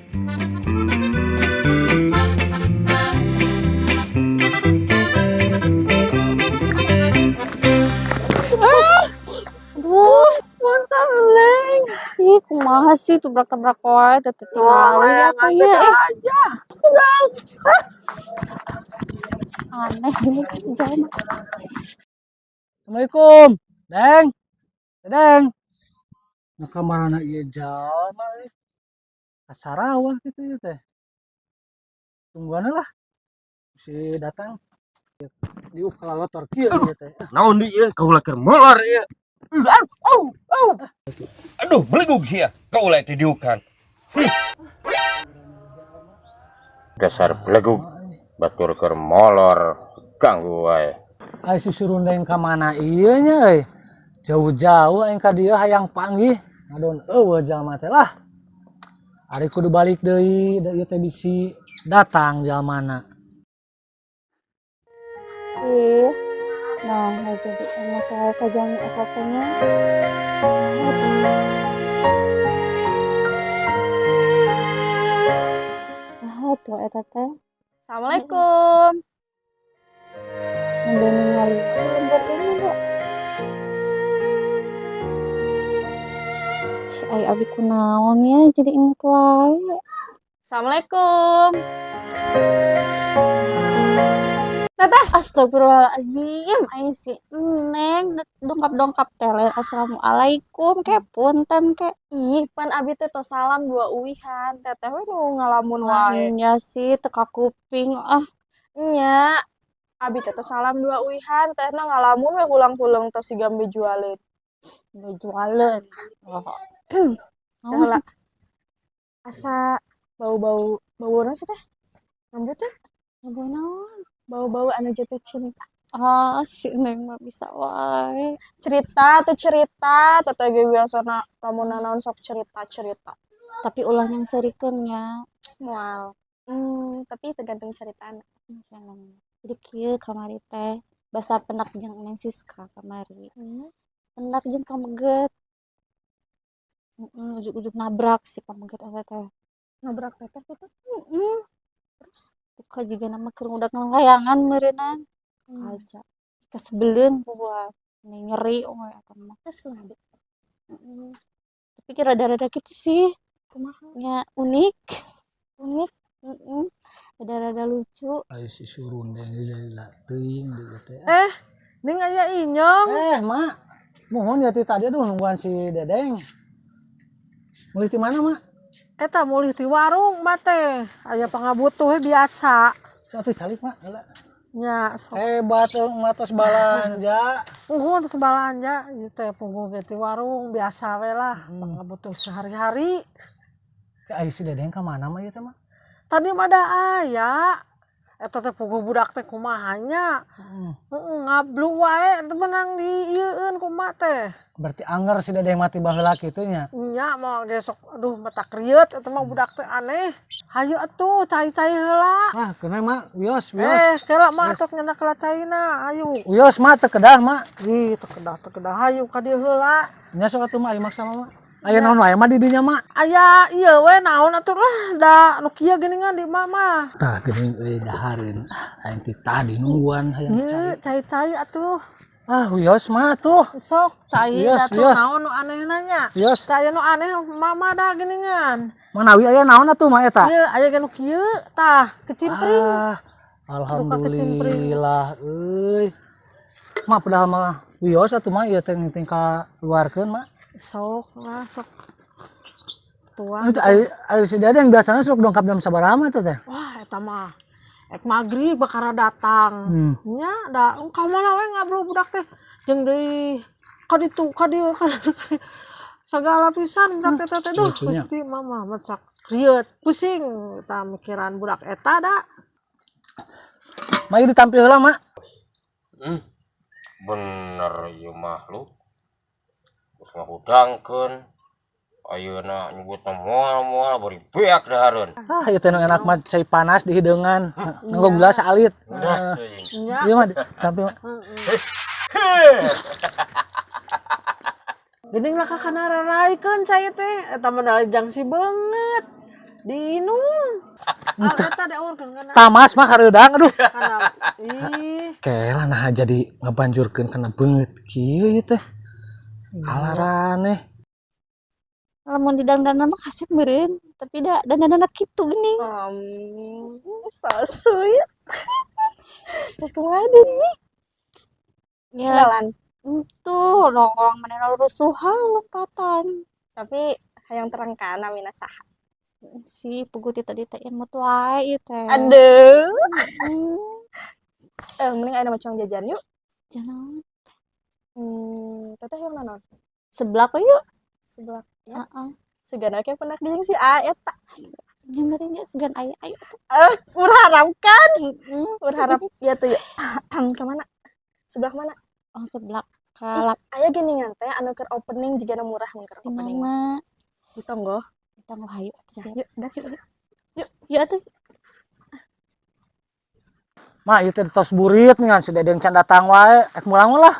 Aduh, mantan Leng. Ih, kumaha sih tubrak-tabrak wae teh tingali apa ya aja. aneh gini jalan. Assalamualaikum, Deng. Deng. Nah, kamar anak ieu jalma euy. Kasarawah kitu ieu teh. Tungguan lah si datang. Diuk kalalotor kieu ieu teh. Naon di ieu kaula keur molor ieu. Aduh, belegug sia. Kaula teh diukan. Dasar belegug. Batur keur molor, ganggu wae. Ai si surundeng ka mana ieu nya euy. Jauh-jauh aing ka dieu hayang panggih. Ngadon eueuh jalma teh lah. Ari kudu balik deui, da ieu teh bisi datang jalmana. Ih, nah jadi enak saya kajang ekotenya. Ah, tuh eta teh. Assalamualaikum. Udah ninggalin buat ini enggak? Ay abi kunaon ya jadi inget wae. Assalamualaikum. Teteh, astagfirullahaladzim. Aing si Neng dongkap-dongkap tele. Assalamualaikum. Ke punten ke. Ih, pan abi teh tos salam dua uwihan. Teteh we nu ngalamun wae. Nya sih teka kuping. Ah, Nya, abi teh tos salam dua uwihan. Tehna ngalamun we hulang-hulang tos sigambe jualeun. nggak jualan. Oh. Teh lah. Asa bau-bau naon sih teh? Rambutnya Nggak naon. bau-bau anu jatuh cinta. Ah, si Neng mah bisa wae. Cerita, teteh ge biasana lamun naon sok cerita. Tapi ulah yang serikeunnya. Moal. Tapi tergantung ceritana. Jadi kieu kamari teh basa pendak jeung Neng Siska kamari. Pendak jeung kameget. Ujuk-ujuk nabrak si kameget eta teh. Nabrak teteh gitu. Terus tuh jiga nama keur udah ngelayangan meureunnan. Kaca. Kasebeleun buat nyeri we eta mah. Terus kenapa? Tapi rada-rada gitu sih. Kumaha? Ya unik. Rada-rada lucu. Ai si surundeng ieu teuing dieu teh. Ning aya inyong. Mak. Mohon ya ti tadi aduh nungguan si Dedeng. Mulih ti mana, Mak? Eta mulih di warung mah teh aya pangabutuh biasa Satu calik, Mak. Heula. nya sok Hebat matos balanja. terus balanja ieu teh punggung di warung biasa we lah pangabutuh sehari-hari. Ai si Dedeng ka mana mah ieu teh, Mak? Tadi mah da aya eta teh punggung budak teh kumaha nya. Ngablu wae teu menang di ieueun kumaha teh. Berarti anger si Dedeng mati baheula kitu nya. Nya mah gesok aduh mata kriet eta mah budak teh aneh. Hayu atuh cai-cai heula. Ah, keneh, Mak. Wios. Kela mah sok nyana kela caina ayu. Wios, Mak, teu kedah, Mak. Ih, teu kedah hayu ka dieu heula. Nya sok atuh Mak ari maksa Mak. Aya naon wae mah di dinya, Mak? Aya ieu we naon atuh lah da nu kieu geuningan di mama. Tah geuning euy dahareun. Aing ti tadi nungguan hayang Ieu cai-cai atuh. Ah, wios mah tuh. Sok cai Wios, atuh wios. naon nu anehna nya. Wios. Teh anu aneh mama da geuningan. Manawi aya naon atuh mah eta? Ieu aya nu kieu tah kecimpring. Ah, alhamdulillah euy. Mak padahal mah wios atuh mah ieu teh ting ka luarkeun, Mak. Sok lah sok. Tuang. Itu ai si Dedeng biasana sok dongkap jam sabaraha mah teh? Wah, eta mah ek maghrib bakara datang. Nya da ka mana we ngablu budak teh jeung deui ka ditu ka dieu segala pisan budak teh teh duh pasti mama macak kriet pusing eta mikiran budak eta da. Mah ieu ditampil heula, Mak. Bener ieu makhluk. Geus ngahudangkeun. Ayeuna nyebutna moal-moal bari beak dahareun. Ah, ieu teh nu enak mah cai panas di hideungan. Nganggo gelas alit. Ieu mah tampil. Geuning lah kakana raraikeun cai teh eta mah dalejang si beungeut. Diinum. Eta diaurkeun kana. Tamas mah kareudang aduh. Kana ih. Kelah nah jadi ngabanjurkeun kana beungeut kieu ieu teh. Alarane. Lamun didangdanan mah kasep meureun, tapi da dandanan kitu geuning. So sweet. Terus kumaha deui? Ya, Kenalan. itu nongkrong manehna rusuhan lompatan. Tapi hayang terangkana mina saha. Si puguti tadi teh emot wae ieu teh. Aduh. Hmm, Mending aya macam jajan yuk. jangan Teteh yang nanon? sebelah kok yuk. Sebelah. Ya. Heeh. Segana kayak pernah dijeng si A eta. Nyamperin ya segan aya ayo. Mengharapkan. Heeh. Berharap ya tuh ya. Ke mana? Sebelah mana? Oh sebelah kalap Aya geuningan teh anu keur opening jigana murah mun keur di opening. mana? Di Tonggo. Kita mau hayu. Ya, Siap. yuk, das. Ya atuh. Mak ieu teh tos burit ngan si Dedeng can datang wae. Mulang lah.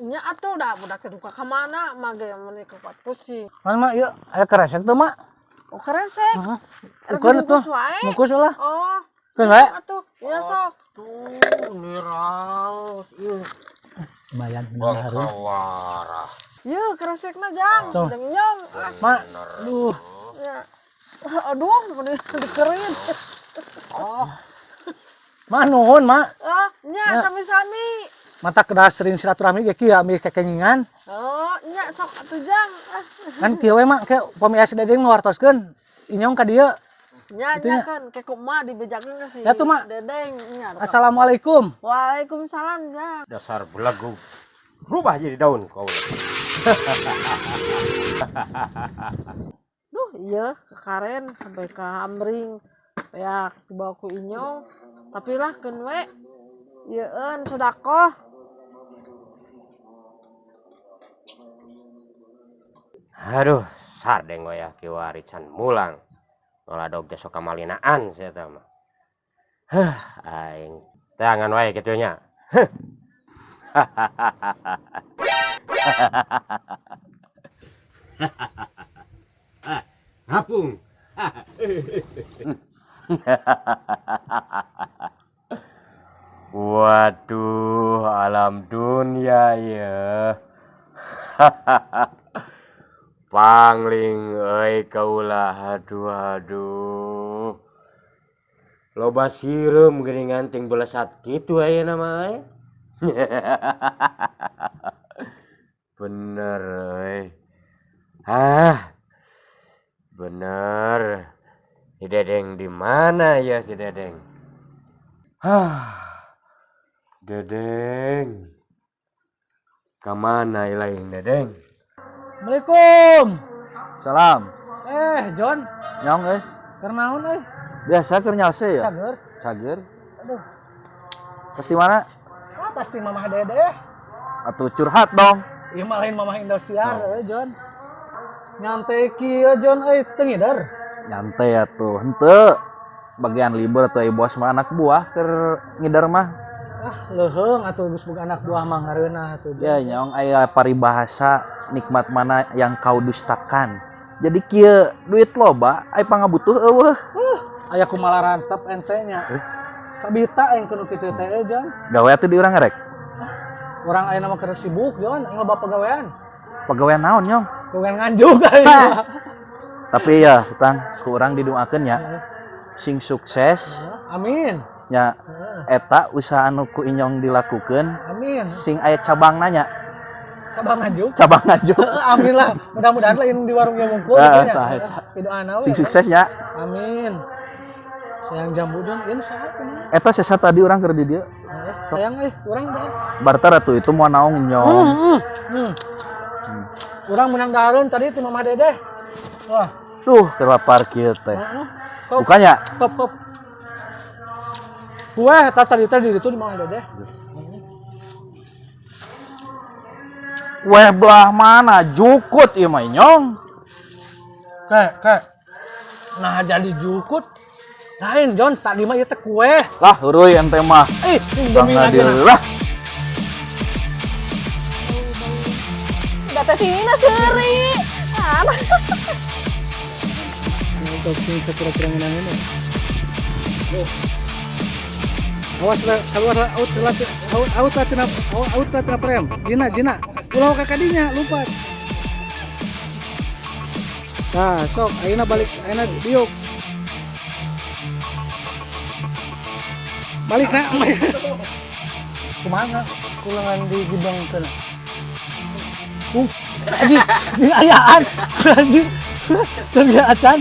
Nya atuh da budak teh duka ka mana mage mun kuat pusing. Mana mak ieu aya keresek teu mak? Oh kresek. Heeh. Ada Ukeun bungkus tuh. wae. Bungkus lah. Oh. Ukeun wae. Atuh. Iya sok. Tuh, niraos ieu. Lumayan Bangka harum. warah. Iya kresekna jang. Tuh. Udah nyong. Mak, aduh. Ya. Aduh, udah dikerin. Mak nuhun mak. Nya Ya. sami-sami. Mata kedah sering silaturahmi ge kieu ambil kekengingan. Oh, nya sok atuh jang. Kan kieu we mak ke upami aya si Dedeng ngawartoskeun inyong ka dieu. Nya Itu nya. kan kayak kumaha dibejakeun ka si Ya tuh, Mak. Dedeng nya. Assalamualaikum. Waalaikumsalam jang. Dasar belagu. Rubah jadi daun kau. Duh, iya karen sampai ke Amring. Ya dibawa ku inyong. Tapi lah keun we. Ieun sedekah. Aduh, sardeng we ya kieu warican mulang. Ngoladog teh sok kamalinaan sia teh mah. Aing tangan wae kitu nya. Ngapung. Waduh, alam dunia ya. Pangling euy kaulah aduh. Loba sireum geuningan ting belesat kitu ayeuna mah we. Bener euy. Bener. Si Dedeng di mana ya si Dedeng? Dedeng. Kamana ilaing Dedeng? Assalamualaikum. Salam. John, Nyong keur naon euy? biasa keur nyalse ya? Cager. Cager. Aduh, Pasti mana? pasti Mamah Dedeh. Atuh curhat dong. Ieu mah lain Mamah Indosiar euy, John. Nyantai kieu John euy, teu ngidar. Nyantai atuh. Henteu. Bagian libur tuh bos mah anak buah keur ngidar mah. Leuheung atuh geus boga anak buah mah ngareunah atuh. Ya nyong aya paribahasa nikmat mana yang kau dustakan. Jadi kieu duit loba aya pangabutuh eueuh. Aya kumaha rantep ente nya. Kabita aing kudu kitu teh euy, John. Gawe atuh di urang ngarek. Urang aya nama keur sibuk, John, aing loba pagawean. Pagawean naon nyong? Pagawean nganjuk aing. Tapi ya, Tang, ku urang didoakeun ya. Sing sukses Amin. nya eta usaha anu ku inyong dilakukeun Amin. sing aya cabang nanya. Cabang nganjuk. Cabang ngajuk. Amin lah. Mudah-mudahan lain di warungnya mungkul Nah, gitu tah, nya. eta. Pidoana we. Sing suksesnya. Amin. Sayang jambu John, ieu saha kumaha? Eta sesa tadi orang keur di dieu. Sayang urang dah. Barter atuh itu mau naon nyong. Urang menang dahareun tadi ti Mamah Dedeh. Wah, Duh, keur lapar kieu teh. Kop, Bukannya kop. Kue tadi di ditu di Mamah Dedeh. kue belah mana jukut ieu mah nyong. Kayak. Nah jadi jukut. Lain John, tadi mah ieu teh kue. Lah heureui ente mah. Demi lagi. Alhamdulillah. Udah teh sini seuri. stop sing sakura-kura ngenangin ya. Awas lah, keluar out lah tina prem. Jina, pulau ke kadinya, lupa. Nah, sok, ayeuna balik, ayeuna diuk. Balik na, kumaha kulangan di gudang sana. Anjing ayaan, anjing. Surga acan.